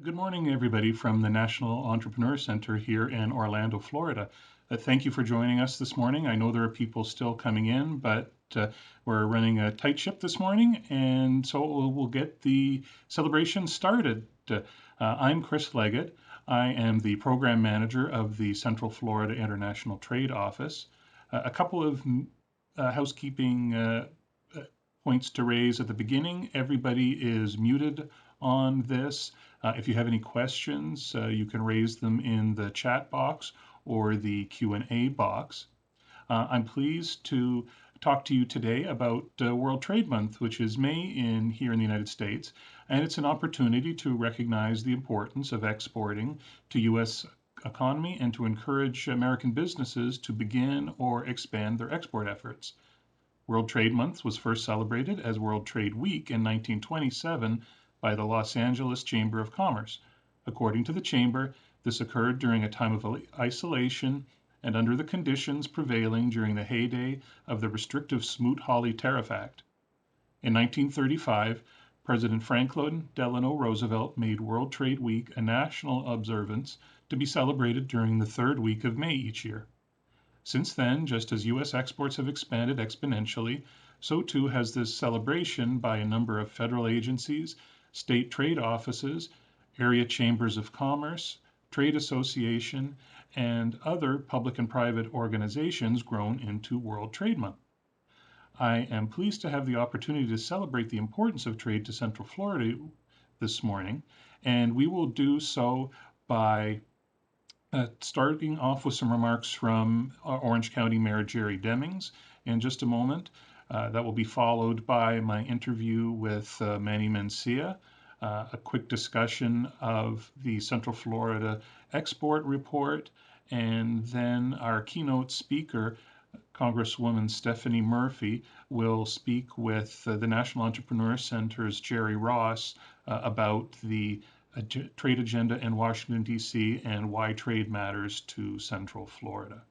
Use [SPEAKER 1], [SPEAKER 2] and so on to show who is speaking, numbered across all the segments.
[SPEAKER 1] Good morning, everybody, from the National Entrepreneur Center here in Orlando, Florida. Thank you for joining us this morning. I know there are people still coming in, but we're running a tight ship this morning, and so we'll get the celebration started. I'm Chris Leggett. I am the program manager of the Central Florida International Trade Office. A couple of housekeeping points to raise at the beginning. Everybody is muted on this. If you have any questions, you can raise them in the chat box or the Q&A box. I'm pleased to talk to you today about World Trade Month, which is May here in the United States, and it's an opportunity to recognize the importance of exporting to U.S. economy and to encourage American businesses to begin or expand their export efforts. World Trade Month was first celebrated as World Trade Week in 1927 by the Los Angeles Chamber of Commerce. According to the Chamber, this occurred during a time of isolation and under the conditions prevailing during the heyday of the restrictive Smoot-Hawley Tariff Act. In 1935, President Franklin Delano Roosevelt made World Trade Week a national observance to be celebrated during the third week of May each year. Since then, just as U.S. exports have expanded exponentially, so too has this celebration by a number of federal agencies, state trade offices, area chambers of commerce, trade association, and other public and private organizations grown into World Trade Month. I am pleased to have the opportunity to celebrate the importance of trade to Central Florida this morning, and we will do so by starting off with some remarks from Orange County Mayor Jerry Demings in just a moment. That will be followed by my interview with Manny Mencia, a quick discussion of the Central Florida Export Report, and then our keynote speaker, Congresswoman Stephanie Murphy, will speak with the National Entrepreneur Center's Jerry Ross about the trade agenda in Washington, D.C., and why trade matters to Central Florida.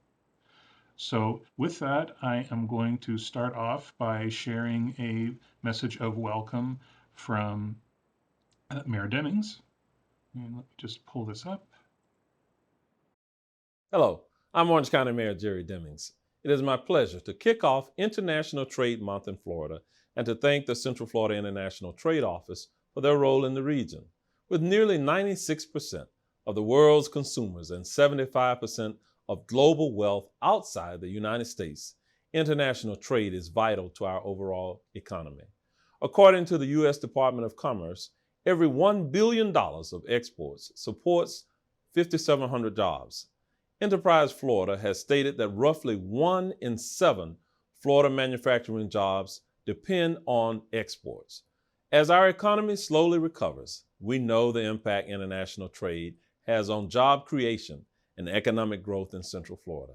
[SPEAKER 1] So with that, I am going to start off by sharing a message of welcome from Mayor Demings. And let me just pull this up.
[SPEAKER 2] Hello, I'm Orange County Mayor Jerry Demings. It is my pleasure to kick off International Trade Month in Florida and to thank the Central Florida International Trade Office for their role in the region. With nearly 96% of the world's consumers and 75% of global wealth outside the United States, international trade is vital to our overall economy. According to the U.S. Department of Commerce, every $1 billion of exports supports 5,700 jobs. Enterprise Florida has stated that roughly 1 in 7 Florida manufacturing jobs depend on exports. As our economy slowly recovers, we know the impact international trade has on job creation and economic growth in Central Florida.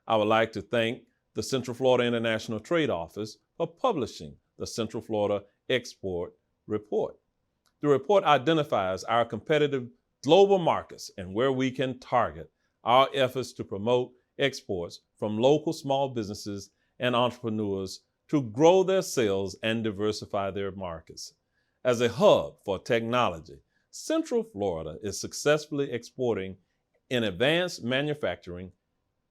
[SPEAKER 2] I would like to thank the Central Florida International Trade Office for publishing the Central Florida Export Report. The report identifies our competitive global markets and where we can target our efforts to promote exports from local small businesses and entrepreneurs to grow their sales and diversify their markets. As a hub for technology, Central Florida is successfully exporting in advanced manufacturing,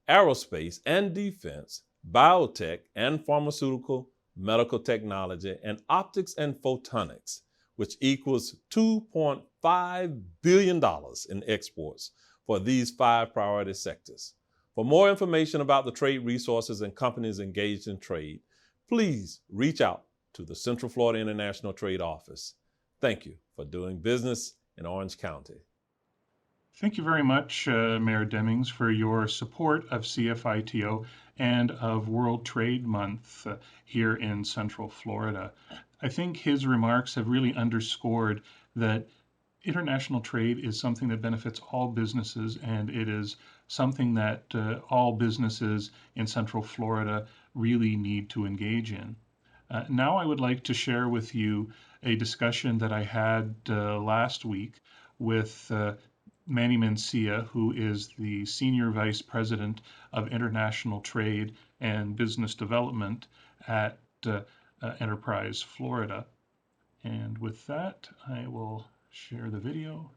[SPEAKER 2] aerospace and defense, biotech and pharmaceutical, medical technology, and optics and photonics, which equals $2.5 billion in exports for these 5 priority sectors. For more information about the trade resources and companies engaged in trade, please reach out to the Central Florida International Trade Office. Thank you for doing business in Orange County.
[SPEAKER 1] Thank you very much, Mayor Demings, for your support of CFITO and of World Trade Month here in Central Florida. I think his remarks have really underscored that international trade is something that benefits all businesses, and it is something that all businesses in Central Florida really need to engage in. Now I would like to share with you a discussion that I had last week with Manny Mencia, who is the Senior Vice President of International Trade and Business Development at Enterprise Florida. And with that, I will share the video.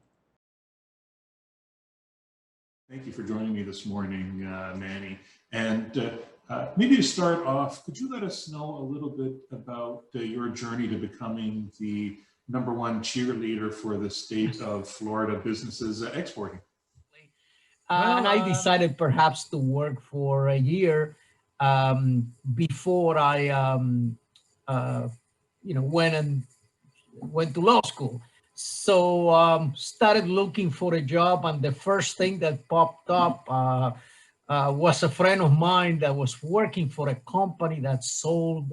[SPEAKER 1] Thank you for joining me this morning, Manny. And maybe to start off, could you let us know a little bit about your journey to becoming the #1 cheerleader for the state of Florida businesses exporting?
[SPEAKER 3] And I decided perhaps to work for a year before I, went to law school. So started looking for a job, and the first thing that popped up was a friend of mine that was working for a company that sold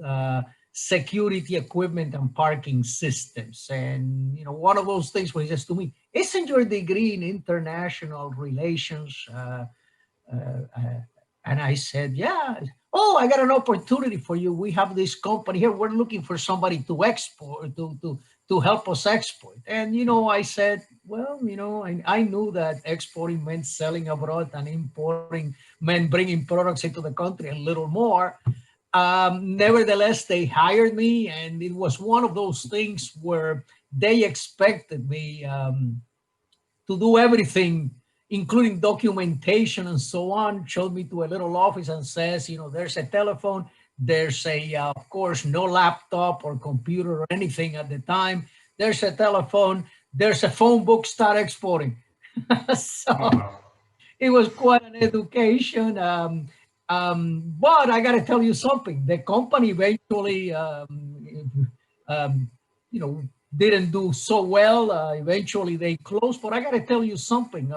[SPEAKER 3] security equipment and parking systems. And one of those things where he says to me, "Isn't your degree in international relations?" And I said, "Yeah." "Oh, I got an opportunity for you. We have this company here. We're looking for somebody to export, to help us export." And, I said, well, I knew that exporting meant selling abroad and importing meant bringing products into the country a little more. Nevertheless, they hired me, and it was one of those things where they expected me to do everything, including documentation and so on. Showed me to a little office and says, there's a telephone, there's of course, no laptop or computer or anything at the time. There's a telephone, there's a phone book, start exporting. So it was quite an education. But I got to tell you something. The company eventually, didn't do so well. Eventually, they closed. But I got to tell you something.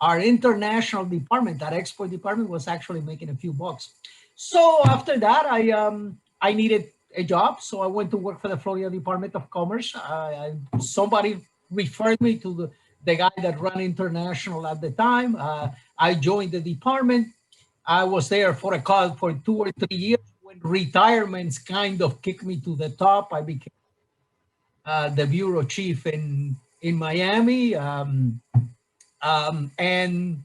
[SPEAKER 3] Our international department, that export department, was actually making a few bucks. So after that, I needed a job. So I went to work for the Florida Department of Commerce. Somebody referred me to the guy that ran international at the time. I joined the department. I was there for 2 or 3 years. When retirements kind of kicked me to the top, I became the bureau chief in Miami, and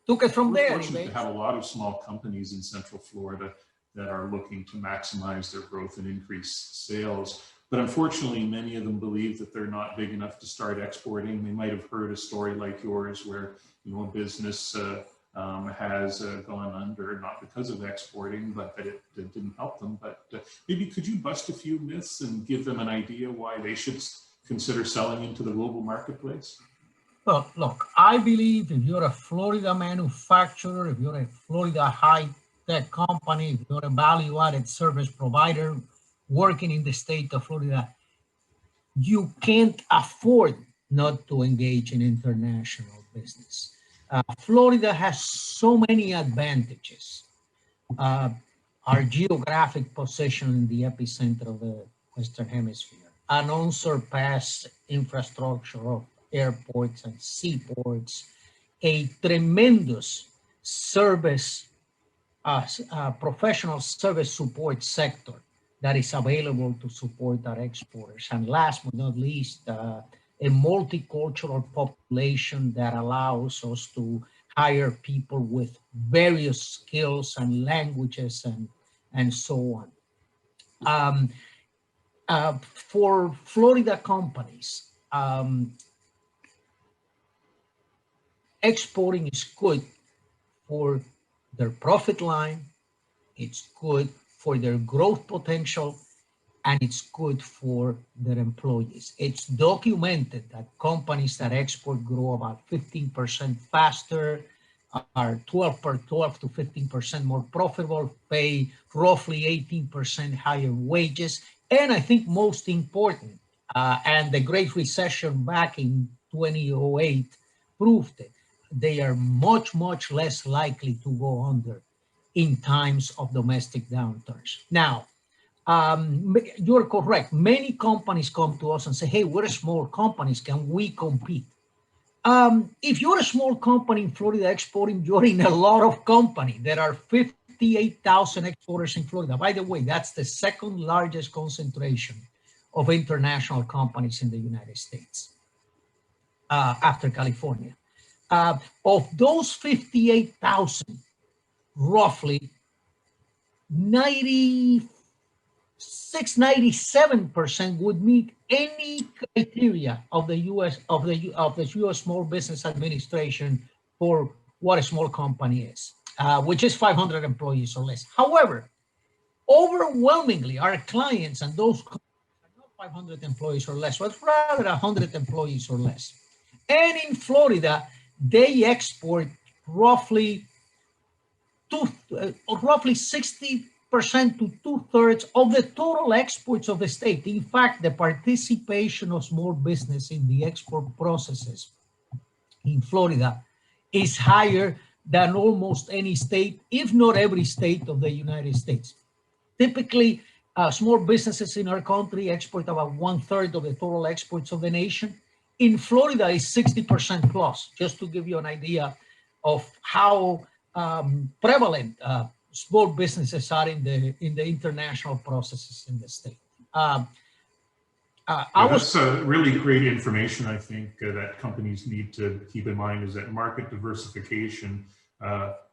[SPEAKER 3] took it from there.
[SPEAKER 1] We're fortunate to have a lot of small companies in Central Florida that are looking to maximize their growth and increase sales. But unfortunately, many of them believe that they're not big enough to start exporting. They might have heard a story like yours where a business has gone under, not because of exporting, but that it didn't help them. But maybe could you bust a few myths and give them an idea why they should consider selling into the global marketplace?
[SPEAKER 3] Well, look, I believe if you're a Florida manufacturer, if you're a Florida high-tech company, if you're a value-added service provider working in the state of Florida, you can't afford not to engage in international business. Florida has so many advantages. Our geographic position in the epicenter of the Western Hemisphere, an unsurpassed infrastructure of airports and seaports, a tremendous service, professional service support sector that is available to support our exporters. And last but not least, a multicultural population that allows us to hire people with various skills and languages and so on. For Florida companies, exporting is good for their profit line, it's good for their growth potential, and it's good for their employees. It's documented that companies that export grow about 15% faster, are 12 to 15% more profitable, pay roughly 18% higher wages, and I think most important, and the Great Recession back in 2008 proved it, they are much, much less likely to go under in times of domestic downturns. Now, you're correct. Many companies come to us and say, "Hey, we're small companies. Can we compete?" If you're a small company in Florida exporting, you're in a lot of companies. There are 58,000 exporters in Florida. By the way, that's the second largest concentration of international companies in the United States after California. Of those 58,000, roughly 97% would meet any criteria of the U.S. Small Business Administration for what a small company is, which is 500 employees or less. However, overwhelmingly, our clients and those companies are not 500 employees or less, but rather 100 employees or less. And in Florida, they export roughly 60% to 2/3 of the total exports of the state. In fact, the participation of small business in the export processes in Florida is higher than almost any state, if not every state of the United States. Typically, small businesses in our country export about 1/3 of the total exports of the nation. In Florida, it's 60% plus, just to give you an idea of how prevalent small businesses are in the international processes in the state.
[SPEAKER 1] That's really great information, I think, that companies need to keep in mind, is that market diversification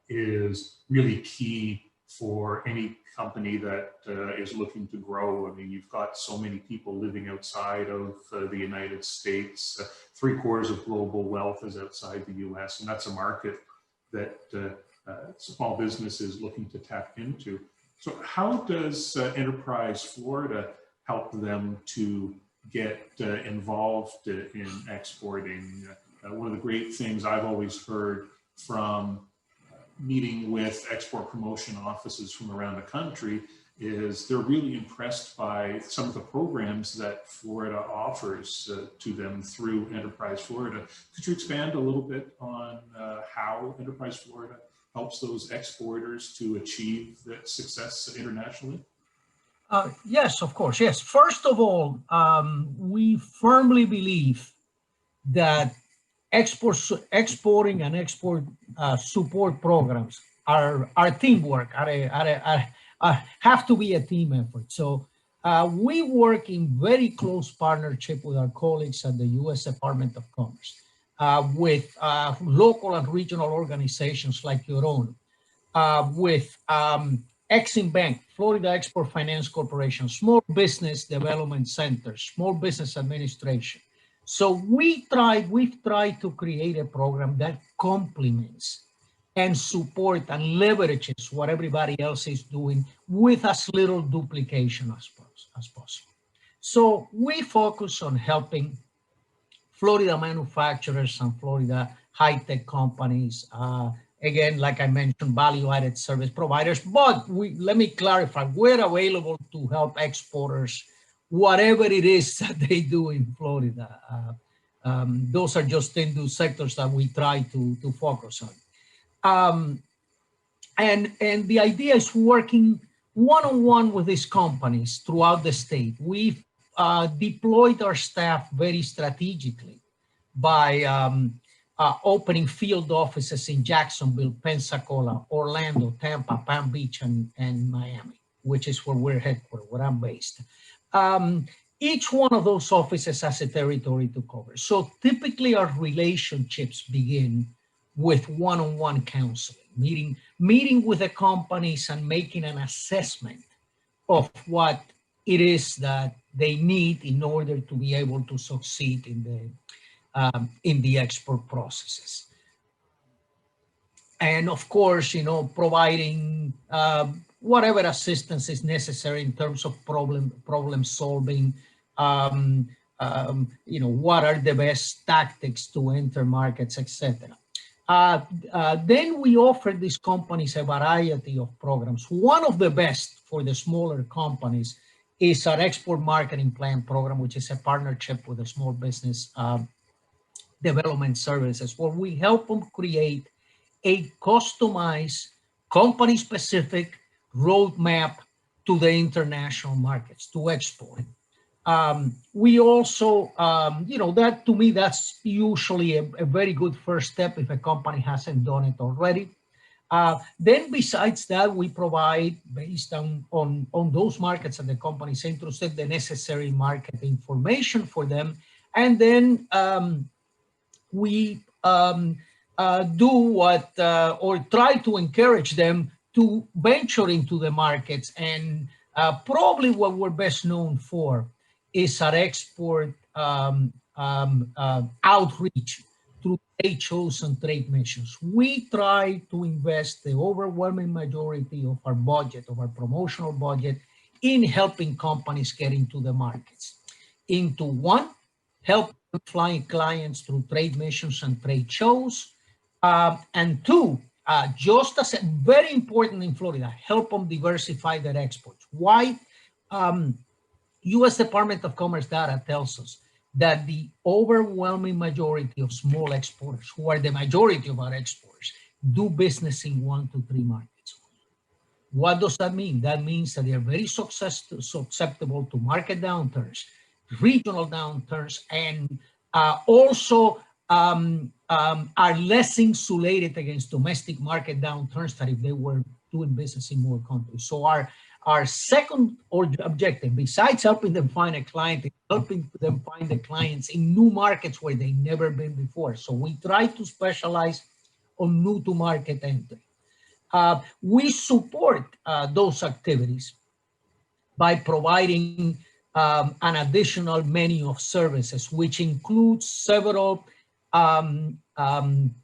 [SPEAKER 1] is really key for any company that is looking to grow. I mean, you've got so many people living outside of the United States. 3/4 of global wealth is outside the US, and that's a market that small business is looking to tap into. So how does Enterprise Florida help them to get involved in exporting? One of the great things I've always heard from meeting with export promotion offices from around the country is they're really impressed by some of the programs that Florida offers to them through Enterprise Florida. Could you expand a little bit on how Enterprise Florida helps those exporters to achieve that success internationally?
[SPEAKER 3] Yes, of course. Yes. First of all, we firmly believe that exporting and export support programs are teamwork, have to be a team effort. So we work in very close partnership with our colleagues at the U.S. Department of Commerce, with local and regional organizations like your own, with Exim Bank, Florida Export Finance Corporation, Small Business Development Centers, Small Business Administration. So we've tried to create a program that complements and support and leverages what everybody else is doing with as little duplication as possible. So we focus on helping Florida manufacturers and Florida high-tech companies, again, like I mentioned, value-added service providers, but let me clarify, we're available to help exporters, whatever it is that they do in Florida. Those are just two sectors that we try to focus on. And the idea is working one-on-one with these companies throughout the state. We've deployed our staff very strategically by opening field offices in Jacksonville, Pensacola, Orlando, Tampa, Palm Beach, and Miami, which is where we're headquartered, where I'm based. Each one of those offices has a territory to cover. So typically our relationships begin with one-on-one counseling, meeting with the companies and making an assessment of what it is that they need in order to be able to succeed in the export processes. And of course, providing whatever assistance is necessary in terms of problem solving. What are the best tactics to enter markets, etc. Then we offer these companies a variety of programs. One of the best for the smaller companies is our export marketing plan program, which is a partnership with the Small Business Development Services, where we help them create a customized, company-specific roadmap to the international markets to export. We also, that to me, that's usually a very good first step if a company hasn't done it already. Then besides that, we provide, based on those markets that the company is interested, the necessary market information for them. And then we do or try to encourage them to venture into the markets. And probably what we're best known for is our export outreach through trade shows and trade missions. We try to invest the overwhelming majority of our budget, of our promotional budget, in helping companies get into the markets. Into one, help flying clients through trade missions and trade shows. And two, just as very important in Florida, help them diversify their exports. Why? U.S. Department of Commerce data tells us that the overwhelming majority of small exporters, who are the majority of our exporters, do business in 1 to 3 markets. What does that mean? That means that they are very susceptible to market downturns, regional downturns, and also are less insulated against domestic market downturns than if they were doing business in more countries. So our second objective, besides helping them find a client, is helping them find the clients in new markets where they've never been before. So we try to specialize on new to market entry. We support those activities by providing an additional menu of services, which includes several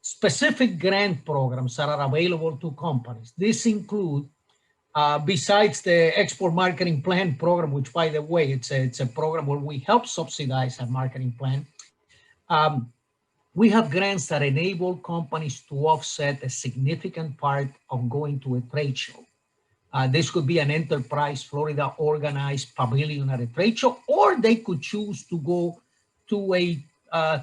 [SPEAKER 3] specific grant programs that are available to companies. This includes, besides the Export Marketing Plan program, which, by the way, it's a program where we help subsidize a marketing plan, we have grants that enable companies to offset a significant part of going to a trade show. This could be an Enterprise Florida organized pavilion at a trade show, or they could choose to go to a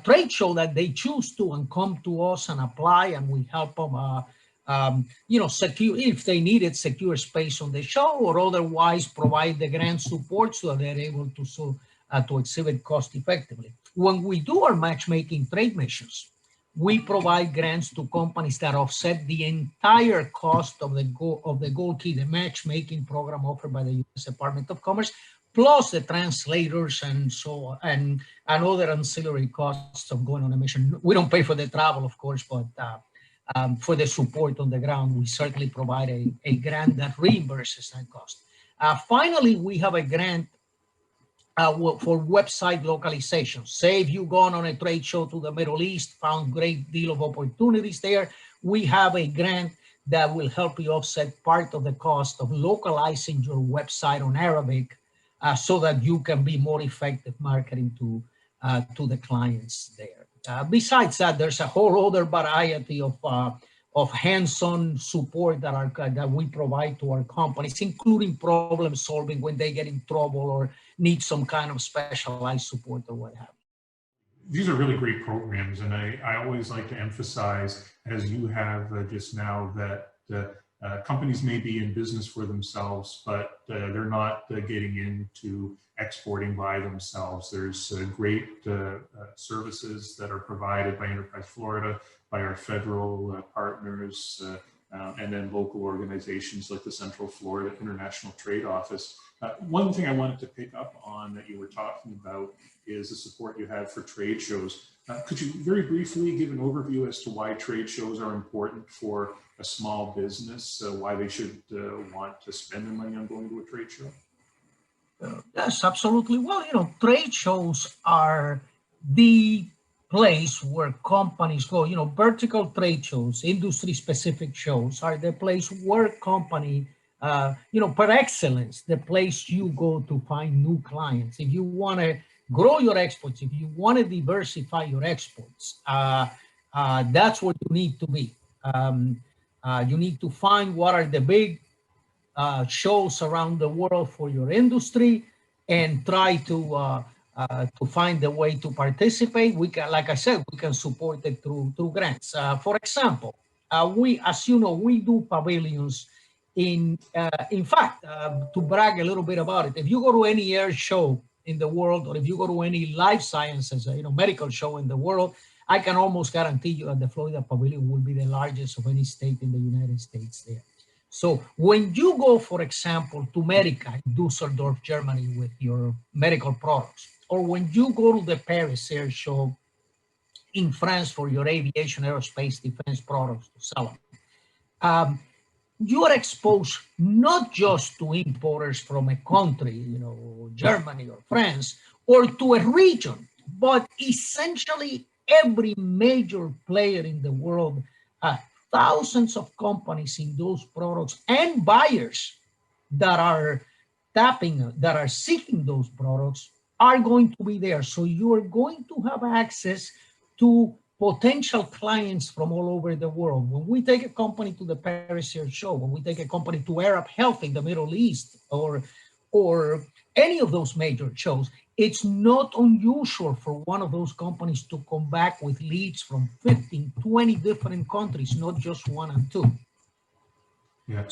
[SPEAKER 3] trade show that they choose to and come to us and apply, and we help them, secure, if they need it, secure space on the show, or otherwise provide the grant support so that they're able to exhibit cost effectively. When we do our matchmaking trade missions, we provide grants to companies that offset the entire cost of the Gold Key, the matchmaking program offered by the U.S. Department of Commerce, plus the translators and so and other ancillary costs of going on a mission. We don't pay for the travel, of course, but for the support on the ground, we certainly provide a grant that reimburses that cost. Finally, we have a grant for website localization. Say if you've gone on a trade show to the Middle East, found great deal of opportunities there, we have a grant that will help you offset part of the cost of localizing your website on Arabic so that you can be more effective marketing to the clients there. Besides that, there's a whole other variety of hands-on support that we provide to our companies, including problem solving when they get in trouble or need some kind of specialized support or what have you.
[SPEAKER 1] These are really great programs, and I always like to emphasize, as you have just now, that companies may be in business for themselves, but they're not getting into exporting by themselves. There's great services that are provided by Enterprise Florida, by our federal partners, and then local organizations like the Central Florida International Trade Office. One thing I wanted to pick up on that you were talking about is the support you have for trade shows. Could you very briefly give an overview as to why trade shows are important for a small business, why they should want to spend their money on going to a trade show?
[SPEAKER 3] Yes, absolutely. Well, trade shows are the place where companies go. Vertical trade shows, industry-specific shows are the place where company, per excellence, the place you go to find new clients. If you want to grow your exports, if you want to diversify your exports, that's what you need to be. You need to find what are the big shows around the world for your industry and try to find a way to participate. We can, like I said, we can support it through grants. For example, as you know, we do pavilions. In fact, to brag a little bit about it, if you go to any air show in the world, or if you go to any life sciences, medical show in the world, I can almost guarantee you that the Florida Pavilion will be the largest of any state in the United States there. So when you go, for example, to Medica in Dusseldorf, Germany with your medical products, or when you go to the Paris Air Show in France for your aviation, aerospace, defense products to sell them, you are exposed not just to importers from a country, Germany or France, or to a region, but essentially every major player in the world, thousands of companies in those products and buyers that are that are seeking those products are going to be there. So you are going to have access to potential clients from all over the world. When we take a company to the Paris Air Show, when we take a company to Arab Health in the Middle East, or any of those major shows, it's not unusual for one of those companies to come back with leads from 15, 20 different countries, not just one and two.
[SPEAKER 1] Yeah,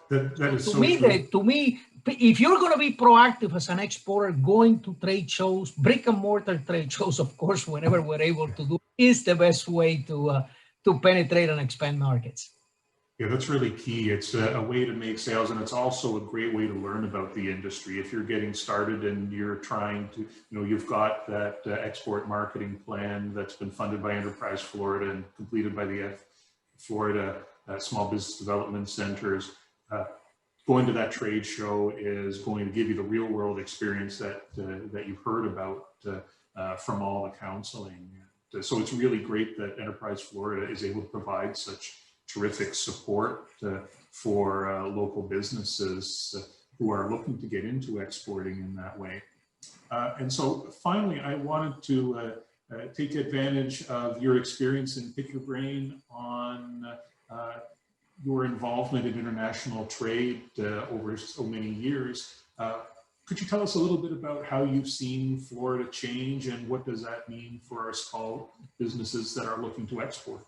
[SPEAKER 1] that is so
[SPEAKER 3] true. To me, if you're going to be proactive as an exporter, going to trade shows, brick and mortar trade shows, of course, whenever we're able to do, is the best way to penetrate and expand markets.
[SPEAKER 1] Yeah, that's really key. It's a way to make sales, and it's also a great way to learn about the industry. If you're getting started and you're trying to, you've got that export marketing plan that's been funded by Enterprise Florida and completed by the Florida Small Business Development Centers. Going to that trade show is going to give you the real world experience that you've heard about from all the counseling. So it's really great that Enterprise Florida is able to provide such terrific support for local businesses who are looking to get into exporting in that way. And so finally, I wanted to take advantage of your experience and pick your brain on your involvement in international trade over so many years. Could you tell us a little bit about how you've seen Florida change, and what does that mean for our small businesses that are looking to export?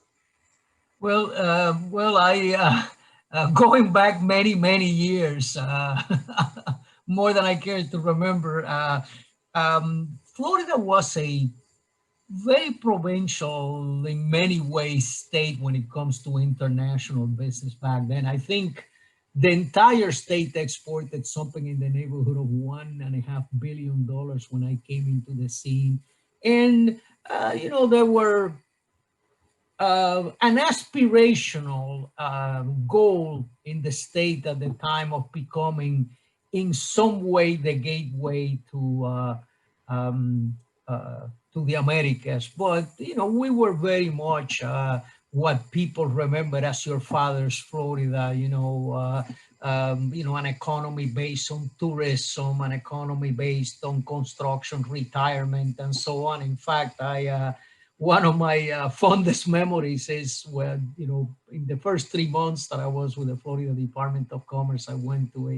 [SPEAKER 3] Well, I going back many years, more than I care to remember. Florida was a very provincial, in many ways, state when it comes to international business back then. I think the entire state exported something in the neighborhood of $1.5 billion when I came into the scene, and there were an aspirational goal in the state at the time of becoming, in some way, the gateway to the Americas. But we were very much what people remember as your father's Florida. An economy based on tourism, an economy based on construction, retirement, and so on. In fact, one of my fondest memories is when, in the first 3 months that I was with the Florida Department of Commerce, I went to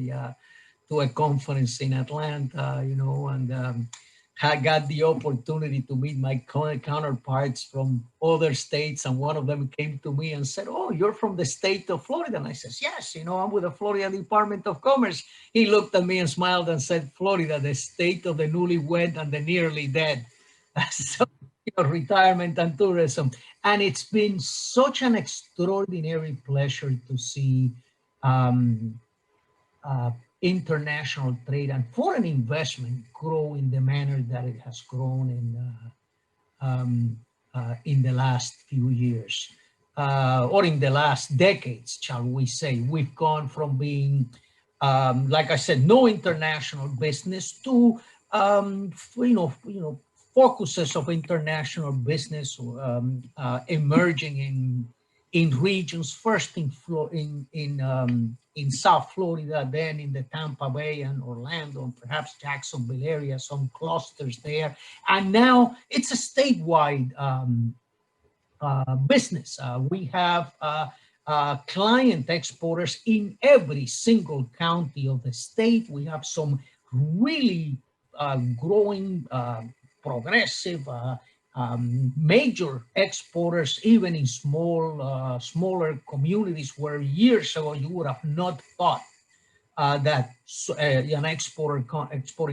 [SPEAKER 3] a conference in Atlanta, and I got the opportunity to meet my counterparts from other states, and one of them came to me and said, "Oh, you're from the state of Florida?" And I said, "Yes, I'm with the Florida Department of Commerce." He looked at me and smiled and said, "Florida, the state of the newlywed and the nearly dead." So, retirement and tourism. And it's been such an extraordinary pleasure to see international trade and foreign investment grow in the manner that it has grown in the last few years, or in the last decades, shall we say. We've gone from being, like I said, no international business to, focuses of international business emerging in regions, first in South Florida, then in the Tampa Bay and Orlando, and perhaps Jacksonville area, some clusters there. And now it's a statewide business. We have client exporters in every single county of the state. We have some really growing, progressive, major exporters, even in smaller communities where years ago you would have not thought that an exporting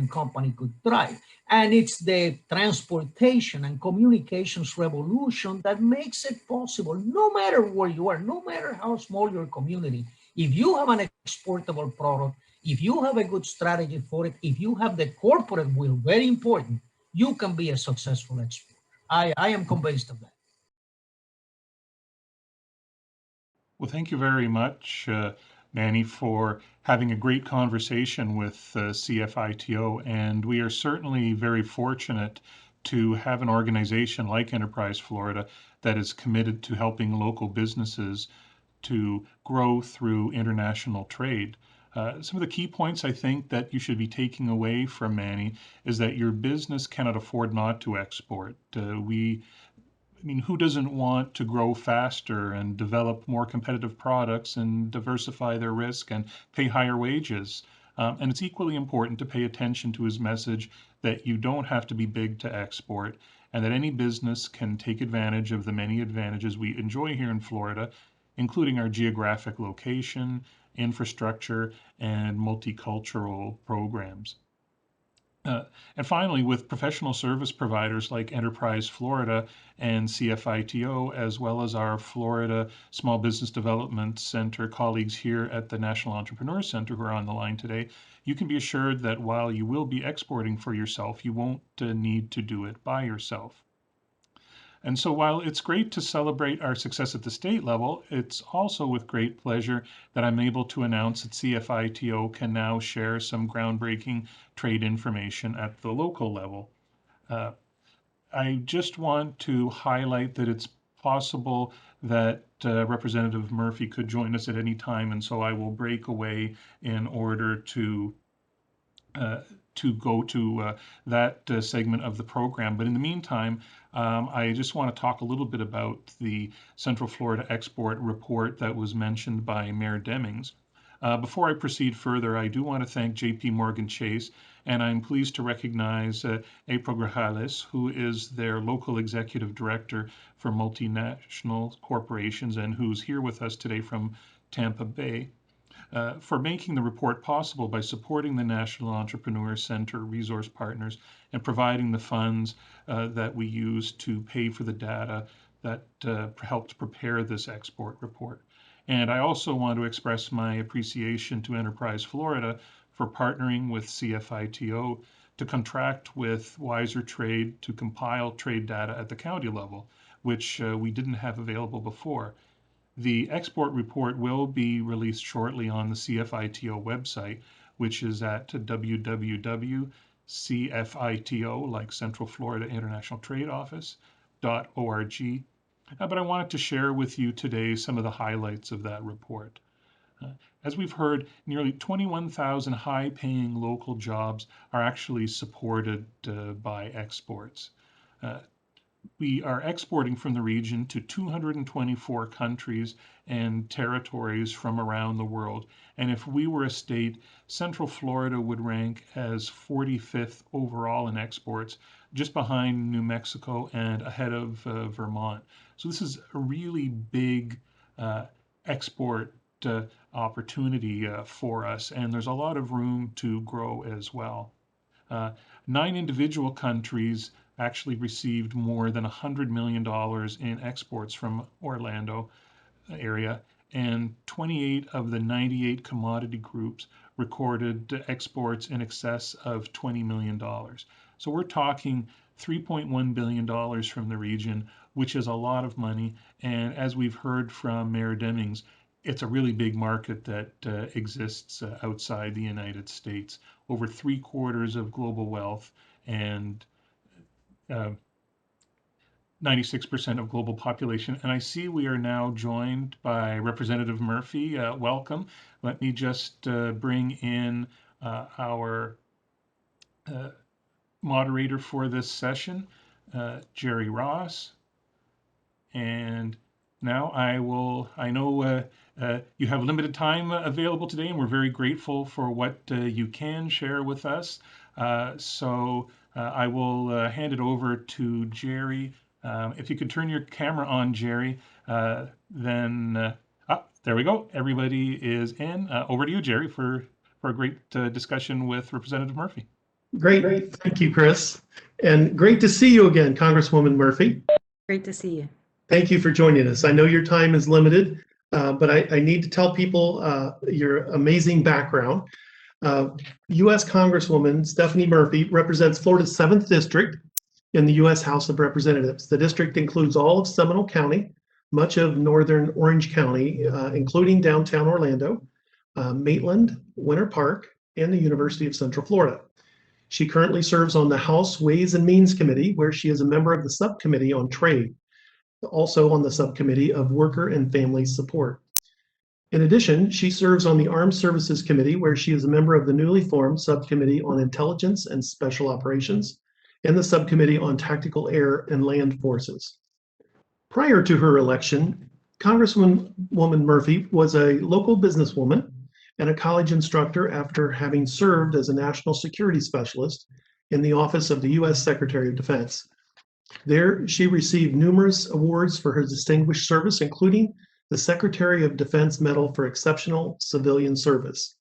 [SPEAKER 3] company could thrive. And it's the transportation and communications revolution that makes it possible, no matter where you are, no matter how small your community. If you have an exportable product, if you have a good strategy for it, if you have the corporate will, very important, you can be a successful exporter. I am convinced of that.
[SPEAKER 1] Well, thank you very much, Manny, for having a great conversation with CFITO. And we are certainly very fortunate to have an organization like Enterprise Florida that is committed to helping local businesses to grow through international trade. Some of the key points I think that you should be taking away from Manny is that your business cannot afford not to export. I mean, who doesn't want to grow faster and develop more competitive products and diversify their risk and pay higher wages? And it's equally important to pay attention to his message that you don't have to be big to export and that any business can take advantage of the many advantages we enjoy here in Florida, including our geographic location, infrastructure, and multicultural programs. And finally, with professional service providers like Enterprise Florida and CFITO, as well as our Florida Small Business Development Center colleagues here at the National Entrepreneur Center who are on the line today, you can be assured that while you will be exporting for yourself, you won't need to do it by yourself. And so while it's great to celebrate our success at the state level, it's also with great pleasure that I'm able to announce that CFITO can now share some groundbreaking trade information at the local level. I just want to highlight that it's possible that Representative Murphy could join us at any time, and so I will break away in order to go to that segment of the program. But in the meantime, I just want to talk a little bit about the Central Florida Export Report that was mentioned by Mayor Demings. Before I proceed further, I do want to thank JP Morgan Chase, and I'm pleased to recognize April Grajales, who is their local executive director for multinational corporations and who's here with us today from Tampa Bay. For making the report possible by supporting the National Entrepreneur Center resource partners and providing the funds that we use to pay for the data that helped prepare this export report. And I also want to express my appreciation to Enterprise Florida for partnering with CFITO to contract with Wiser Trade to compile trade data at the county level, which we didn't have available before. The export report will be released shortly on the CFITO website, which is at www.cfito, like Central Florida International Trade Office.org. But I wanted to share with you today some of the highlights of that report. As we've heard, nearly 21,000 high-paying local jobs are actually supported by exports. We are exporting from the region to 224 countries and territories from around the world. And if we were a state, Central Florida would rank as 45th overall in exports, just behind New Mexico and ahead of Vermont. So this is a really big export opportunity for us, and there's a lot of room to grow as well. 9 individual countries actually received more than $100 million in exports from Orlando area, and 28 of the 98 commodity groups recorded exports in excess of $20 million. So we're talking $3.1 billion from the region, which is a lot of money. And as we've heard from Mayor Demings, it's a really big market that exists outside the United States. Over 3/4 of global wealth and 96% of global population. And I see we are now joined by Representative Murphy. Welcome. Let me just bring in our moderator for this session, Jerry Ross. And now I know you have limited time available today, and we're very grateful for what you can share with us. So I will hand it over to Jerry. If you could turn your camera on, Jerry, then there we go. Everybody is in. Over to you, Jerry, for a great discussion with Representative Murphy.
[SPEAKER 4] Great. Thank you, Chris. And great to see you again, Congresswoman Murphy. Great to see you. Thank you for joining us. I know your time is limited, but I need to tell people your amazing background. U.S. Congresswoman Stephanie Murphy represents Florida's 7th District in the U.S. House of Representatives. The district includes all of Seminole County, much of northern Orange County, including downtown Orlando, Maitland, Winter Park, and the University of Central Florida. She currently serves on the House Ways and Means Committee, where she is a member of the Subcommittee on Trade, also on the Subcommittee of Worker and Family Support. In addition, she serves on the Armed Services Committee, where she is a member of the newly formed Subcommittee on Intelligence and Special Operations and the Subcommittee on Tactical Air and Land Forces. Prior to her election, Congresswoman Murphy was a local businesswoman and a college instructor after having served as a national security specialist in the office of the U.S. Secretary of Defense. There, she received numerous awards for her distinguished service, including the Secretary of Defense Medal for Exceptional Civilian Service.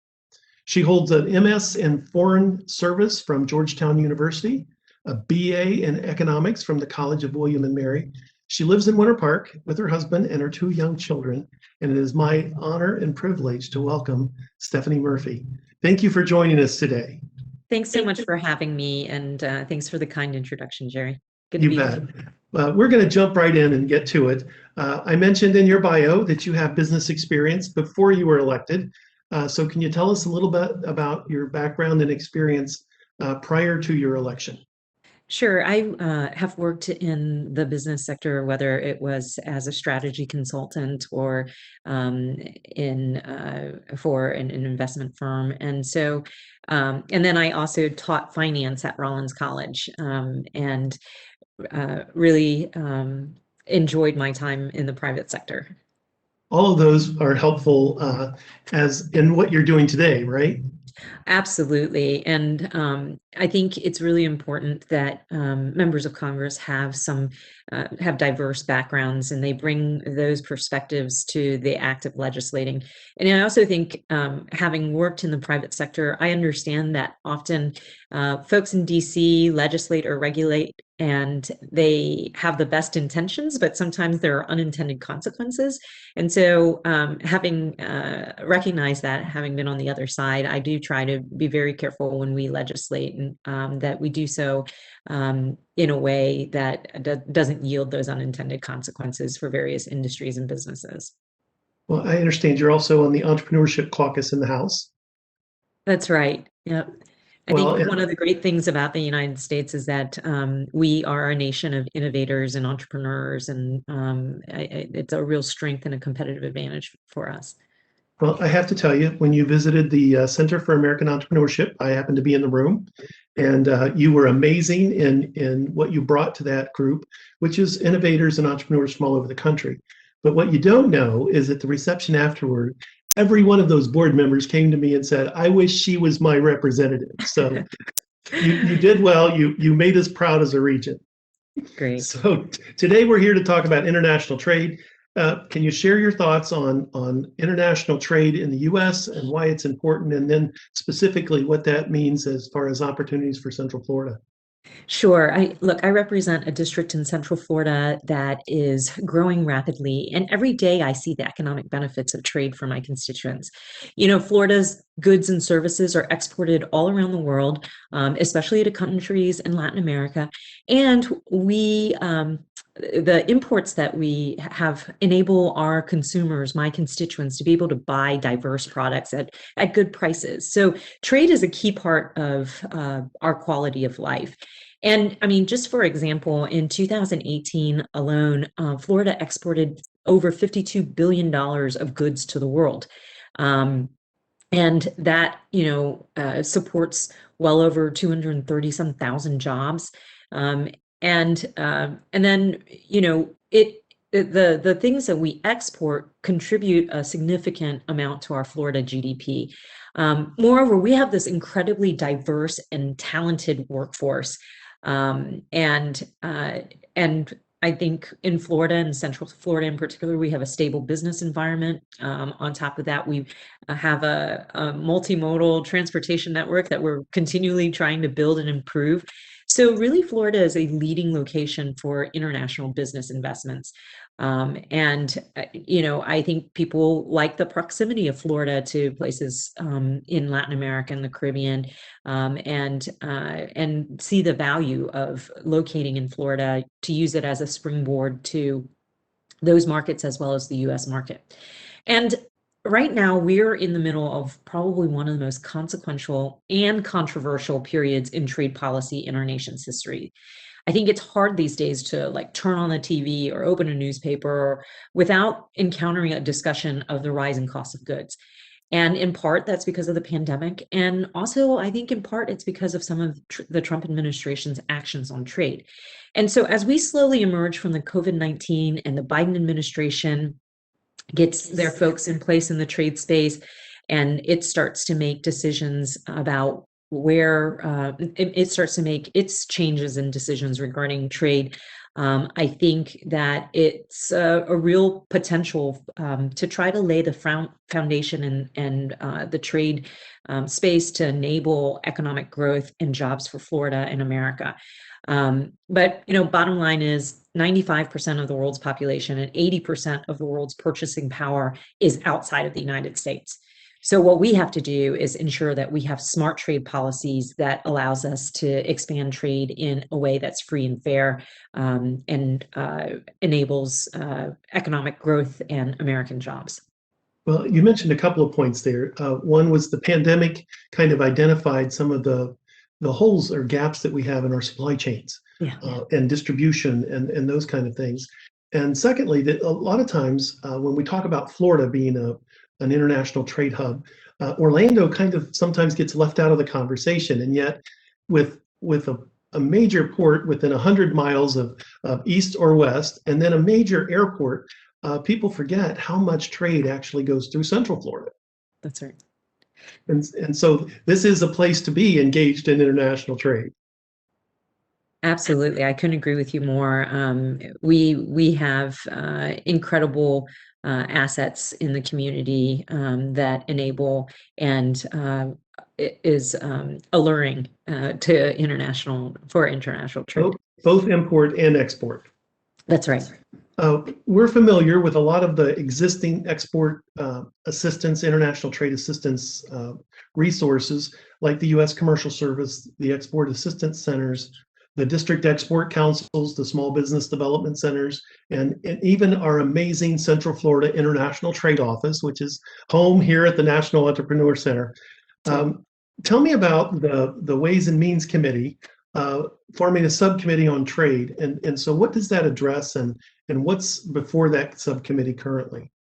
[SPEAKER 4] She holds an MS in Foreign Service from Georgetown University, a BA in Economics from the College of William and Mary. She lives in Winter Park with her husband and her 2 young children, and it is my honor and privilege to welcome Stephanie Murphy. Thank you for joining us today.
[SPEAKER 5] Thanks so much for having me, and thanks for the kind introduction, Jerry. Good to
[SPEAKER 4] You
[SPEAKER 5] be
[SPEAKER 4] bet.
[SPEAKER 5] here.
[SPEAKER 4] We're going to jump right in and get to it. I mentioned in your bio that you have business experience before you were elected. So can you tell us a little bit about your background and experience prior to your election?
[SPEAKER 5] Sure. I have worked in the business sector, whether it was as a strategy consultant or for an investment firm. And so, and then I also taught finance at Rollins College, and really enjoyed my time in the private sector.
[SPEAKER 4] All of those are helpful as in what you're doing today, right?
[SPEAKER 5] Absolutely. And I think it's really important that members of Congress have diverse backgrounds, and they bring those perspectives to the act of legislating. And I also think, having worked in the private sector, I understand that often folks in DC legislate or regulate, and they have the best intentions, but sometimes there are unintended consequences. And so having recognized that, having been on the other side, I do try to be very careful when we legislate, and that we do so in a way that doesn't yield those unintended consequences for various industries and businesses.
[SPEAKER 4] Well, I understand you're also on the Entrepreneurship Caucus in the House.
[SPEAKER 5] That's right. Yep. I
[SPEAKER 4] Well,
[SPEAKER 5] think one of the great things about the United States is that we are a nation of innovators and entrepreneurs, and it's a real strength and a competitive advantage for us.
[SPEAKER 4] Well, I have to tell you, when you visited the Center for American Entrepreneurship, I happened to be in the room, and you were amazing in what you brought to that group, which is innovators and entrepreneurs from all over the country. But what you don't know is at the reception afterward, every one of those board members came to me and said, I wish she was my representative. So you did well. You made us proud as a region.
[SPEAKER 5] Great.
[SPEAKER 4] So today we're here to talk about international trade. Can you share your thoughts on international trade in the U.S. and why it's important, and then specifically what that means as far as opportunities for Central Florida?
[SPEAKER 5] Sure. I represent a district in Central Florida that is growing rapidly, and every day I see the economic benefits of trade for my constituents. You know, Florida's goods and services are exported all around the world, especially to countries in Latin America, and the imports that we have enable our consumers, my constituents, to be able to buy diverse products at good prices. So trade is a key part of our quality of life. And I mean, just for example, in 2018 alone, Florida exported over $52 billion of goods to the world. And that, supports well over 230-some thousand jobs. And then, the things that we export contribute a significant amount to our Florida GDP. Moreover, we have this incredibly diverse and talented workforce. And I think in Florida and Central Florida in particular, we have a stable business environment. On top of that, we have a multimodal transportation network that we're continually trying to build and improve. So really, Florida is a leading location for international business investments. I think people like the proximity of Florida to places in Latin America and the Caribbean, and see the value of locating in Florida to use it as a springboard to those markets as well as the U.S. market. And right now we're in the middle of probably one of the most consequential and controversial periods in trade policy in our nation's history. I think it's hard these days to like turn on the TV or open a newspaper without encountering a discussion of the rising cost of goods. And in part, that's because of the pandemic. And also, I think in part, it's because of some of the Trump administration's actions on trade. And so, as we slowly emerge from the COVID-19 and the Biden administration gets their folks in place in the trade space, and it starts to make decisions about where it starts to make its changes and decisions regarding trade. I think that it's a real potential to try to lay the foundation and the trade space to enable economic growth and jobs for Florida and America. But bottom line is 95% of the world's population and 80% of the world's purchasing power is outside of the United States. So what we have to do is ensure that we have smart trade policies that allows us to expand trade in a way that's free and fair, and enables economic growth and American jobs.
[SPEAKER 4] Well, you mentioned a couple of points there. One was the pandemic kind of identified some of the holes or gaps that we have in our supply chains, and distribution and those kind of things. And secondly, that a lot of times when we talk about Florida being an international trade hub, Orlando kind of sometimes gets left out of the conversation. And yet with a major port within 100 miles of east or west, and then a major airport, people forget how much trade actually goes through Central Florida.
[SPEAKER 5] That's right.
[SPEAKER 4] And so this is a place to be engaged in international trade.
[SPEAKER 5] Absolutely. I couldn't agree with you more. We have incredible assets in the community that enable and is alluring to international trade.
[SPEAKER 4] Both import and export.
[SPEAKER 5] That's right.
[SPEAKER 4] We're familiar with a lot of the existing export assistance, international trade assistance resources, like the U.S. Commercial Service, the Export Assistance Centers, the District Export Councils, the Small Business Development Centers, and even our amazing Central Florida International Trade Office, which is home here at the National Entrepreneur Center. Tell me about the Ways and Means Committee forming a subcommittee on trade. And so what does that address, and what's before that subcommittee currently?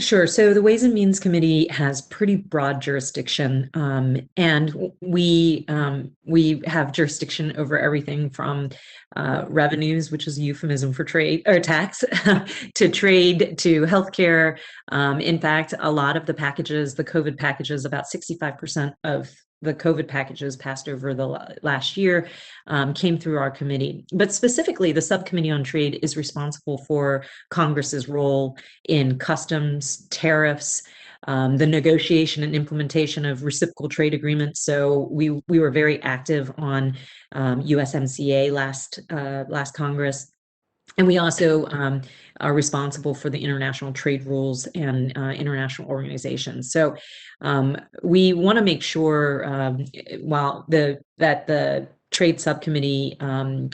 [SPEAKER 5] Sure. So the Ways and Means Committee has pretty broad jurisdiction, and we have jurisdiction over everything from revenues, which is a euphemism for trade or tax, to trade, to healthcare. In fact, a lot of the packages, the COVID packages, about 65% of the COVID packages passed over the last year came through our committee. But specifically, the Subcommittee on Trade is responsible for Congress's role in customs, tariffs, the negotiation and implementation of reciprocal trade agreements. So we were very active on USMCA last Congress. And we also are responsible for the international trade rules and international organizations. So we want to make sure, that the Trade Subcommittee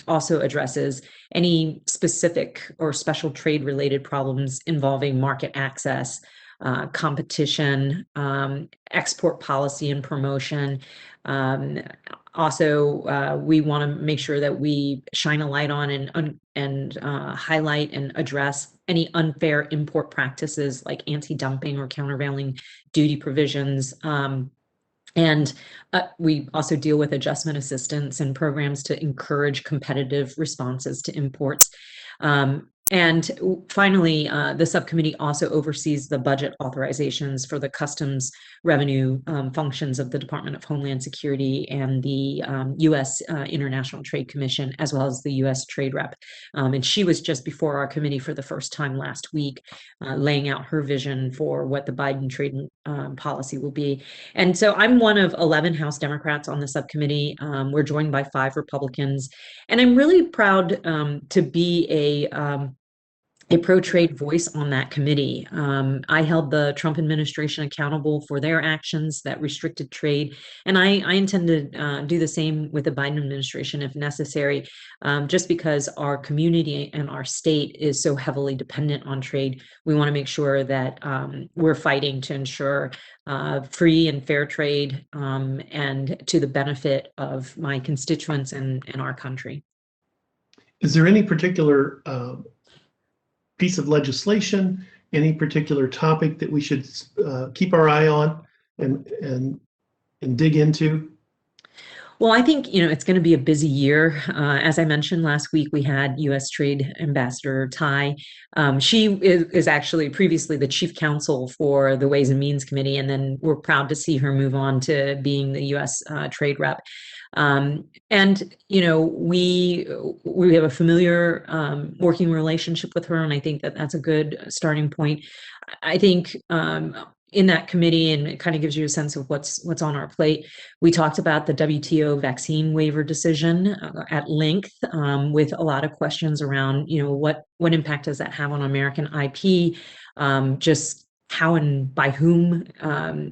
[SPEAKER 5] also addresses any specific or special trade related problems involving market access, competition, export policy and promotion. Also, we want to make sure that we shine a light on and highlight and address any unfair import practices like anti-dumping or countervailing duty provisions. And we also deal with adjustment assistance and programs to encourage competitive responses to imports. And finally, the subcommittee also oversees the budget authorizations for the customs revenue functions of the Department of Homeland Security and the U.S. International Trade Commission, as well as the U.S. Trade Rep. And she was just before our committee for the first time last week, laying out her vision for what the Biden trade policy will be. And so I'm one of 11 House Democrats on the subcommittee. We're joined by 5 Republicans. And I'm really proud to be a pro-trade voice on that committee. I held the Trump administration accountable for their actions that restricted trade, and I intend to do the same with the Biden administration if necessary, just because our community and our state is so heavily dependent on trade. We want to make sure that we're fighting to ensure free and fair trade, and to the benefit of my constituents and our country.
[SPEAKER 4] Is there any particular piece of legislation, any particular topic that we should keep our eye on and dig into?
[SPEAKER 5] Well, I think, it's going to be a busy year. As I mentioned last week, we had U.S. Trade Ambassador Tai. She is actually previously the chief counsel for the Ways and Means Committee, and then we're proud to see her move on to being the U.S. Trade Rep. And, we have a familiar working relationship with her, and I think that that's a good starting point. I think in that committee, and it kind of gives you a sense of what's on our plate. We talked about the WTO vaccine waiver decision at length, with a lot of questions around, what impact does that have on American IP, just how and by whom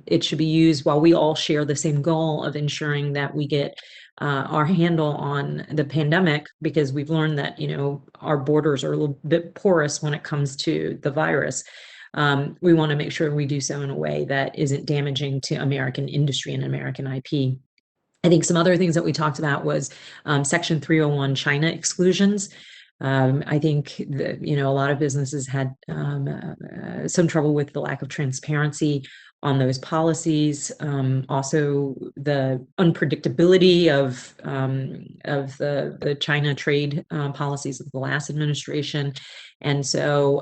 [SPEAKER 5] it should be used, while we all share the same goal of ensuring that we get our handle on the pandemic, because we've learned that, our borders are a little bit porous when it comes to the virus. We want to make sure we do so in a way that isn't damaging to American industry and American IP. I think some other things that we talked about was Section 301 China exclusions. I think that, a lot of businesses had some trouble with the lack of transparency on those policies. Also, the unpredictability of the China trade policies of the last administration. And so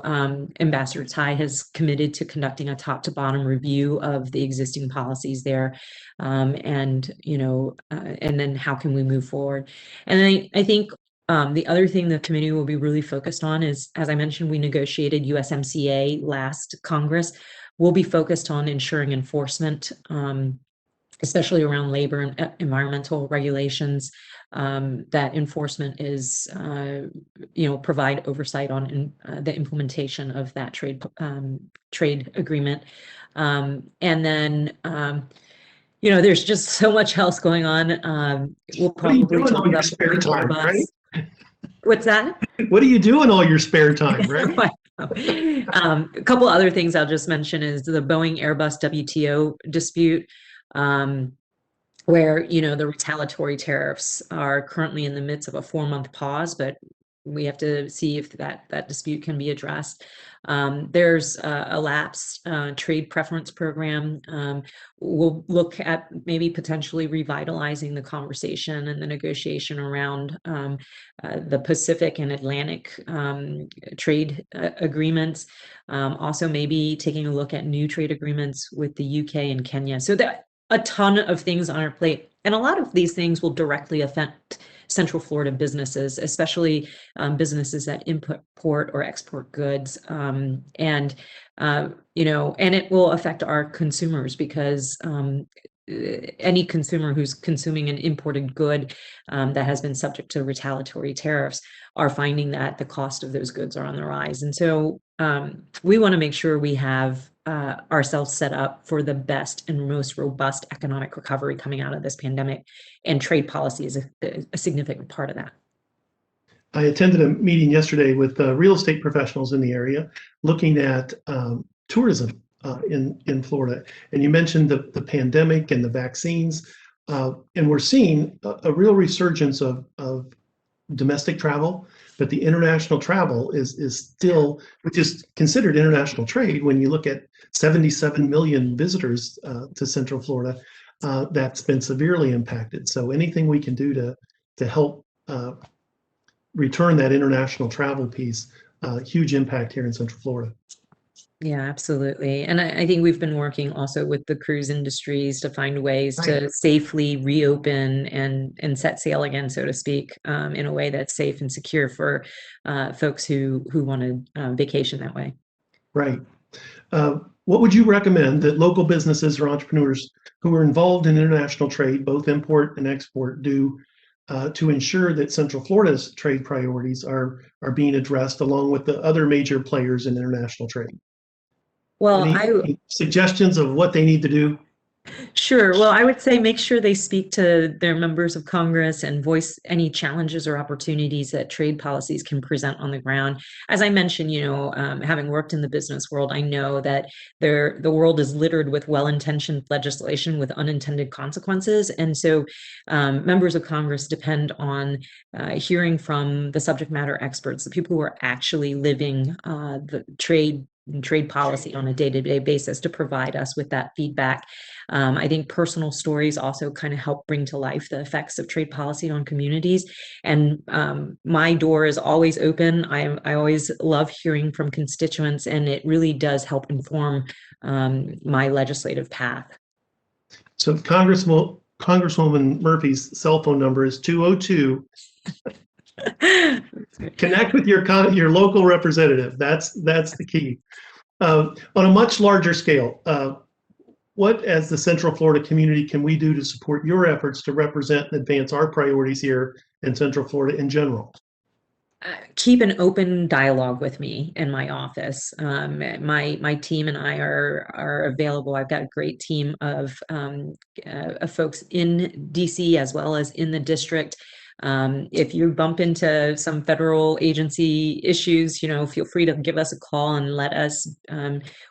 [SPEAKER 5] Ambassador Tai has committed to conducting a top to bottom review of the existing policies there. And then how can we move forward? And I think the other thing the committee will be really focused on is, as I mentioned, we negotiated USMCA last Congress. We'll be focused on ensuring enforcement, especially around labor and environmental regulations, that enforcement is, provide oversight on the implementation of that trade agreement. And then, there's just so much else going on. We'll probably talk about
[SPEAKER 4] Airbus. Right?
[SPEAKER 5] What's that?
[SPEAKER 4] What do you do in all your spare time, right?
[SPEAKER 5] A couple other things I'll just mention is the Boeing Airbus WTO dispute, where, the retaliatory tariffs are currently in the midst of a 4-month pause, but we have to see if that dispute can be addressed. There's a lapsed trade preference program. We'll look at maybe potentially revitalizing the conversation and the negotiation around the Pacific and Atlantic trade agreements. Also, maybe taking a look at new trade agreements with the UK and Kenya. So there are a ton of things on our plate, and a lot of these things will directly affect Central Florida businesses, especially businesses that import or export goods, and it will affect our consumers, because any consumer who's consuming an imported good that has been subject to retaliatory tariffs are finding that the cost of those goods are on the rise. And so we want to make sure we have ourselves set up for the best and most robust economic recovery coming out of this pandemic, and trade policy is a significant part of that.
[SPEAKER 4] I attended a meeting yesterday with real estate professionals in the area looking at tourism in Florida. And you mentioned the pandemic and the vaccines, and we're seeing a real resurgence of domestic travel, but the international travel is still, which is considered international trade when you look at 77 million visitors to Central Florida, that's been severely impacted. So anything we can do to help return that international travel piece, huge impact here in Central Florida.
[SPEAKER 5] Yeah, absolutely. And I think we've been working also with the cruise industries to find ways to safely reopen and set sail again, so to speak, in a way that's safe and secure for folks who want to vacation that way.
[SPEAKER 4] Right. What would you recommend that local businesses or entrepreneurs who are involved in international trade, both import and export, do to ensure that Central Florida's trade priorities are being addressed along with the other major players in international trade?
[SPEAKER 5] Well,
[SPEAKER 4] Any suggestions of what they need to do?
[SPEAKER 5] Sure. Well, I would say make sure they speak to their members of Congress and voice any challenges or opportunities that trade policies can present on the ground. As I mentioned, having worked in the business world, I know that the world is littered with well-intentioned legislation with unintended consequences. And so members of Congress depend on hearing from the subject matter experts, the people who are actually living the trade policy on a day-to-day basis, to provide us with that feedback. I think personal stories also kind of help bring to life the effects of trade policy on communities. And my door is always open. I always love hearing from constituents, and it really does help inform my legislative path.
[SPEAKER 4] So Congresswoman Murphy's cell phone number is 202. Connect with your local representative. That's the key. On a much larger scale, what, as the Central Florida community, can we do to support your efforts to represent and advance our priorities here in Central Florida in general?
[SPEAKER 5] Keep an open dialogue with me in my office. My team and I are available. I've got a great team of folks in DC as well as in the district. If you bump into some federal agency issues, feel free to give us a call and let us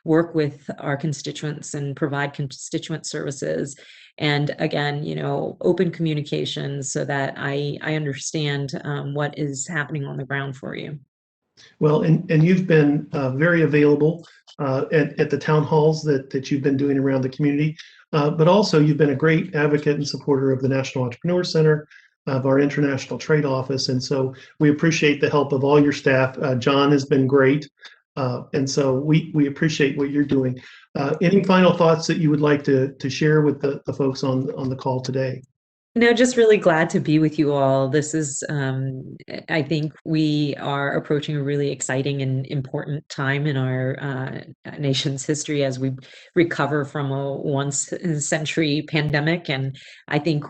[SPEAKER 5] work with our constituents and provide constituent services. And again, open communications so that I understand what is happening on the ground for you.
[SPEAKER 4] Well, and you've been very available at the town halls that you've been doing around the community, but also you've been a great advocate and supporter of the National Entrepreneur Center, of our International Trade Office. And so we appreciate the help of all your staff. John has been great. And so we appreciate what you're doing. Any final thoughts that you would like to share with the folks on the call today?
[SPEAKER 5] No, just really glad to be with you all. This is, I think we are approaching a really exciting and important time in our nation's history as we recover from a once-in-a-century pandemic. And I think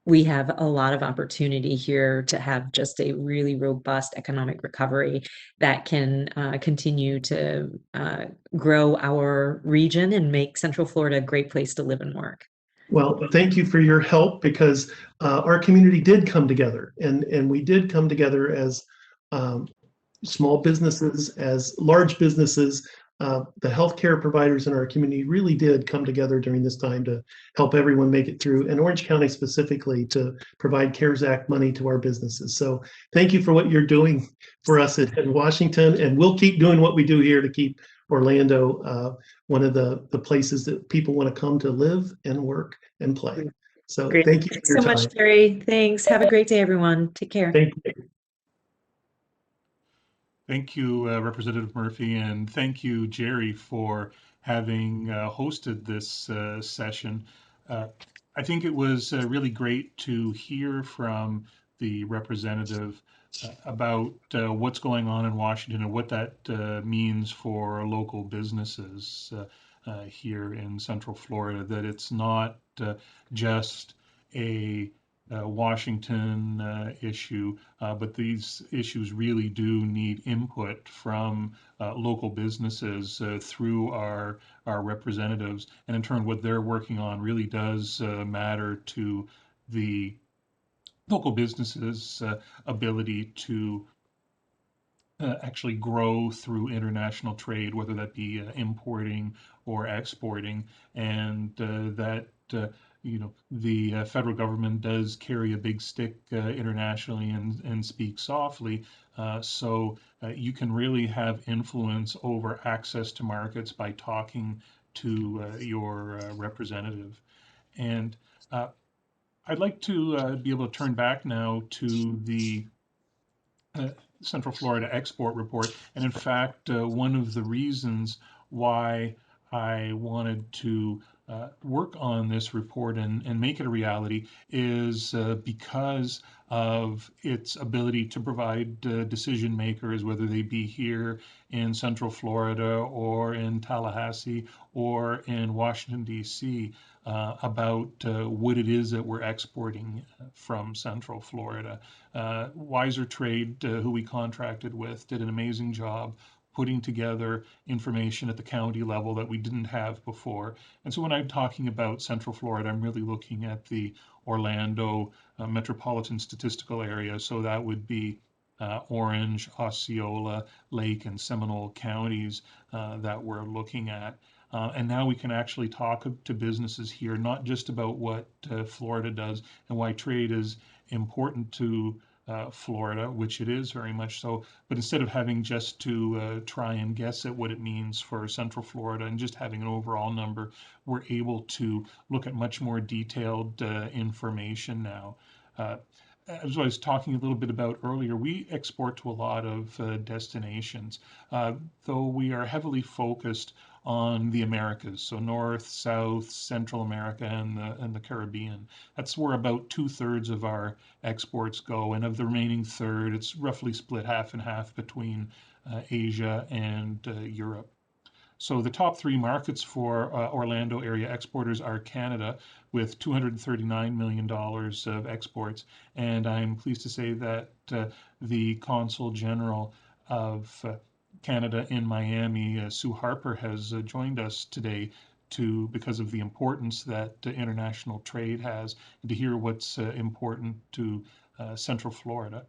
[SPEAKER 5] we have a lot of opportunity here to have just a really robust economic recovery that can continue to grow our region and make Central Florida a great place to live and work.
[SPEAKER 4] Well, thank you for your help, because our community did come together, and we did come together as small businesses, as large businesses. The healthcare providers in our community really did come together during this time to help everyone make it through, and Orange County specifically to provide CARES Act money to our businesses. So thank you for what you're doing for us at Washington, and we'll keep doing what we do here to keep Orlando one of the places that people want to come to live and work and play. So
[SPEAKER 5] Great.
[SPEAKER 4] thank you
[SPEAKER 5] Thanks
[SPEAKER 4] for your
[SPEAKER 5] so
[SPEAKER 4] time.
[SPEAKER 5] much, Jerry. Thanks. Have a great day, everyone. Take care.
[SPEAKER 4] Thank you.
[SPEAKER 1] Thank you, Representative Murphy, and thank you, Jerry, for having hosted this session. I think it was really great to hear from the representative about what's going on in Washington and what that means for local businesses here in Central Florida, that it's not just a Washington issue, but these issues really do need input from local businesses through our representatives, and in turn what they're working on really does matter to the local businesses' ability to actually grow through international trade, whether that be importing or exporting, and that the federal government does carry a big stick internationally and speak softly, so you can really have influence over access to markets by talking to your representative. And I'd like to be able to turn back now to the Central Florida Export Report. And in fact, one of the reasons why I wanted to work on this report and make it a reality is because of its ability to provide decision makers, whether they be here in Central Florida or in Tallahassee or in Washington, D.C., about what it is that we're exporting from Central Florida. Wiser Trade, who we contracted with, did an amazing job putting together information at the county level that we didn't have before. And so when I'm talking about Central Florida, I'm really looking at the Orlando metropolitan statistical area. So that would be Orange, Osceola, Lake, and Seminole counties that we're looking at. And now we can actually talk to businesses here, not just about what Florida does and why trade is important to Florida, which it is very much so, but instead of having just to try and guess at what it means for Central Florida and just having an overall number, we're able to look at much more detailed information now. As I was talking a little bit about earlier, we export to a lot of destinations, though we are heavily focused on the Americas, so North, South, Central America, and the Caribbean. That's where about 2/3 of our exports go, and of the remaining third, it's roughly split half and half between Asia and Europe. So the top three markets for Orlando area exporters are Canada with $239 million of exports. And I'm pleased to say that the Consul General of Canada in Miami, Sue Harper, has joined us today because of the importance that international trade has, and to hear what's important to Central Florida.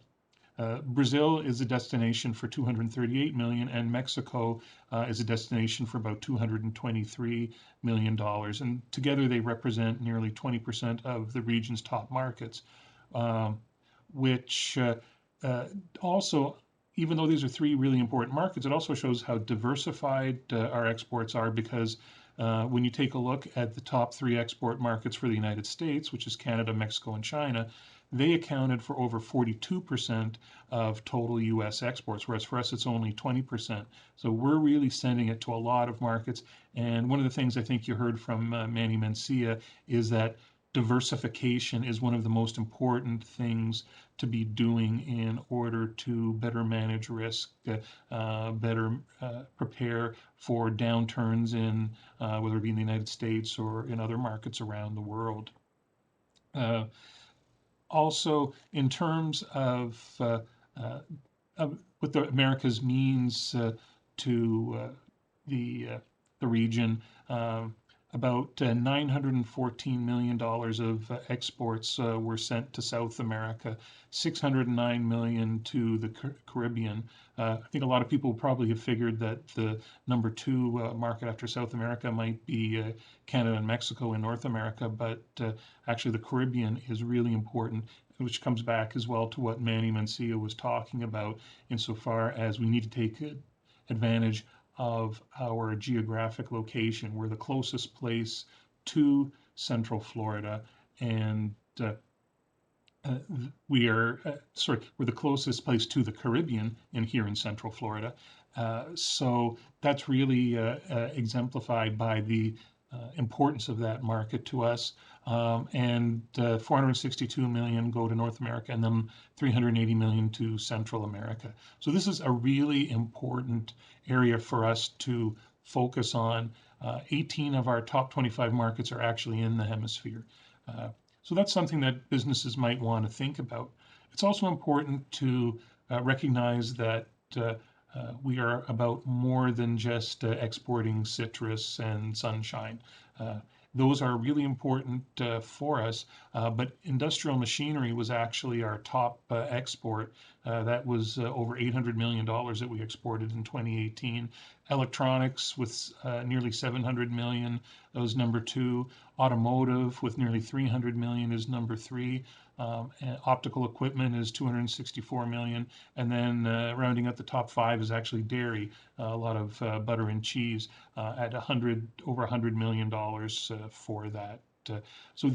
[SPEAKER 1] Brazil is a destination for 238 million, and Mexico is a destination for about 223 million dollars. And together they represent nearly 20% of the region's top markets, which also, even though these are three really important markets, it also shows how diversified our exports are, because when you take a look at the top three export markets for the United States, which is Canada, Mexico, and China, they accounted for over 42% of total US exports, whereas for us it's only 20%. So we're really sending it to a lot of markets. And one of the things I think you heard from Manny Mencia is that diversification is one of the most important things to be doing in order to better manage risk, better prepare for downturns in whether it be in the United States or in other markets around the world. Also, in terms of what the Americas means to the region, about $914 million of exports were sent to South America, 609 million to the Caribbean. I think a lot of people probably have figured that the number two market after South America might be Canada and Mexico in North America, but actually the Caribbean is really important, which comes back as well to what Manny Mencia was talking about, insofar as we need to take advantage of our geographic location. We're the closest place to Central Florida, and we're the closest place to the Caribbean here in Central Florida. So that's really exemplified by the importance of that market to us. And 462 million go to North America, and then 380 million to Central America. So this is a really important area for us to focus on. 18 of our top 25 markets are actually in the hemisphere. So that's something that businesses might want to think about. It's also important to recognize that we are about more than just exporting citrus and sunshine. Those are really important for us, but industrial machinery was actually our top export. That was over $800 million that we exported in 2018. Electronics with nearly 700 million, that was number two. Automotive with nearly 300 million is number three. And optical equipment is 264 million. And then rounding up the top five is actually dairy, a lot of butter and cheese at over $100 million for that. So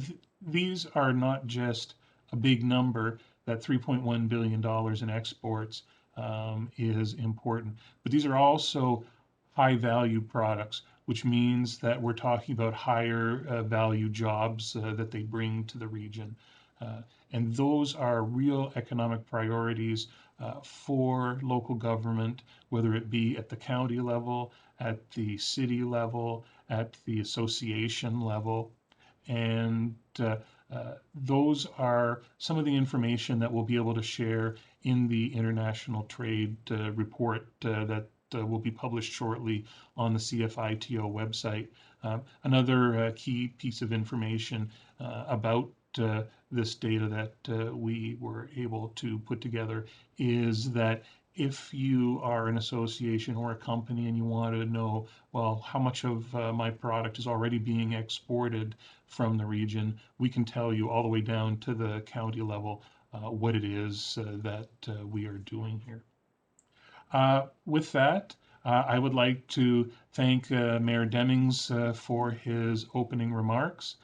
[SPEAKER 1] these are not just a big number. That $3.1 billion in exports is important, but these are also high value products. which means that we're talking about higher value jobs that they bring to the region. And those are real economic priorities for local government, whether it be at the county level, at the city level, at the association level. And those are some of the information that we'll be able to share in the international trade report that will be published shortly on the CFITO website. Another key piece of information about this data that we were able to put together is that if you are an association or a company and you want to know, well, how much of my product is already being exported from the region, we can tell you all the way down to the county level what it is that we are doing here. With that, I would like to thank Mayor Demings for his opening remarks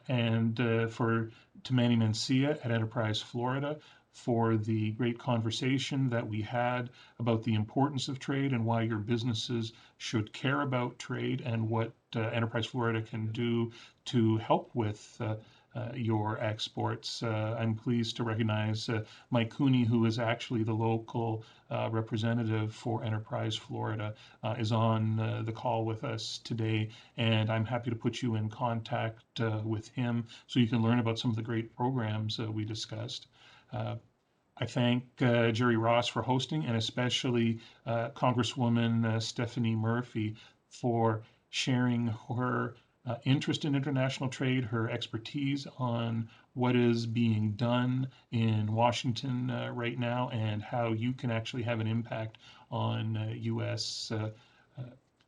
[SPEAKER 1] and to Manny Mencia at Enterprise Florida for the great conversation that we had about the importance of trade and why your businesses should care about trade and what Enterprise Florida can do to help with your exports. I'm pleased to recognize Mike Cooney, who is actually the local representative for Enterprise Florida, is on the call with us today, and I'm happy to put you in contact with him so you can learn about some of the great programs we discussed. I thank Jerry Ross for hosting, and especially Congresswoman Stephanie Murphy for sharing her interest in international trade, her expertise on what is being done in Washington right now, and how you can actually have an impact on U.S.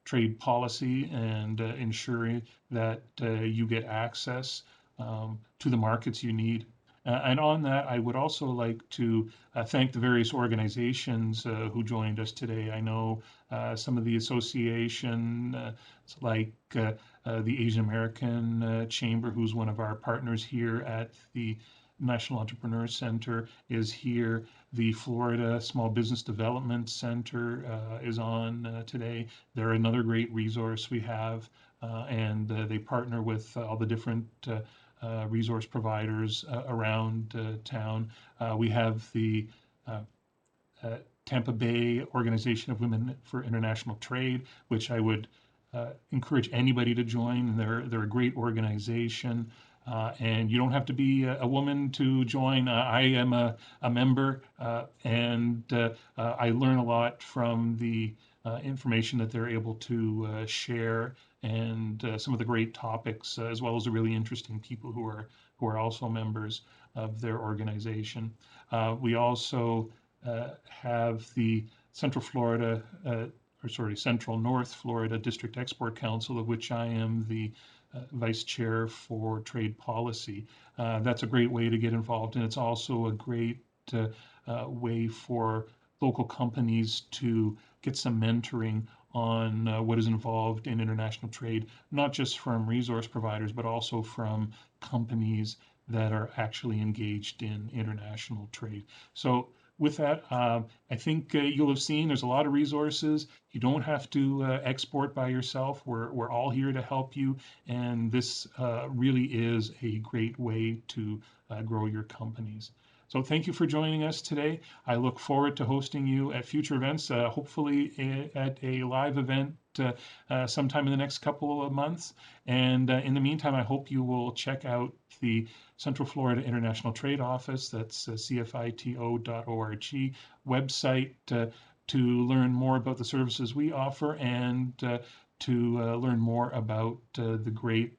[SPEAKER 1] Trade policy and ensuring that you get access to the markets you need. And on that, I would also like to thank the various organizations who joined us today. I know some of the association, like the Asian American Chamber, who's one of our partners here at the National Entrepreneur Center, is here. The Florida Small Business Development Center is on today. They're another great resource we have, and they partner with all the different resource providers around town. We have the Tampa Bay Organization of Women for International Trade, which I would encourage anybody to join. They're a great organization. And you don't have to be a woman to join. I am a member, and I learn a lot from the information that they're able to share, and some of the great topics, as well as the really interesting people who are also members of their organization. We also have the Central North Florida District Export Council, of which I am the Vice Chair for Trade Policy. That's a great way to get involved, and it's also a great way for local companies to get some mentoring on what is involved in international trade, not just from resource providers, but also from companies that are actually engaged in international trade. So with that, I think you'll have seen there's a lot of resources. You don't have to export by yourself. We're all here to help you, and this really is a great way to grow your companies. So thank you for joining us today. I look forward to hosting you at future events, hopefully at a live event sometime in the next couple of months. And in the meantime, I hope you will check out the Central Florida International Trade Office, that's CFITO.org website, to learn more about the services we offer and to learn more about the great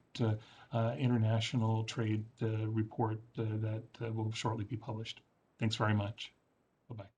[SPEAKER 1] international trade report that will shortly be published. Thanks very much. Bye-bye.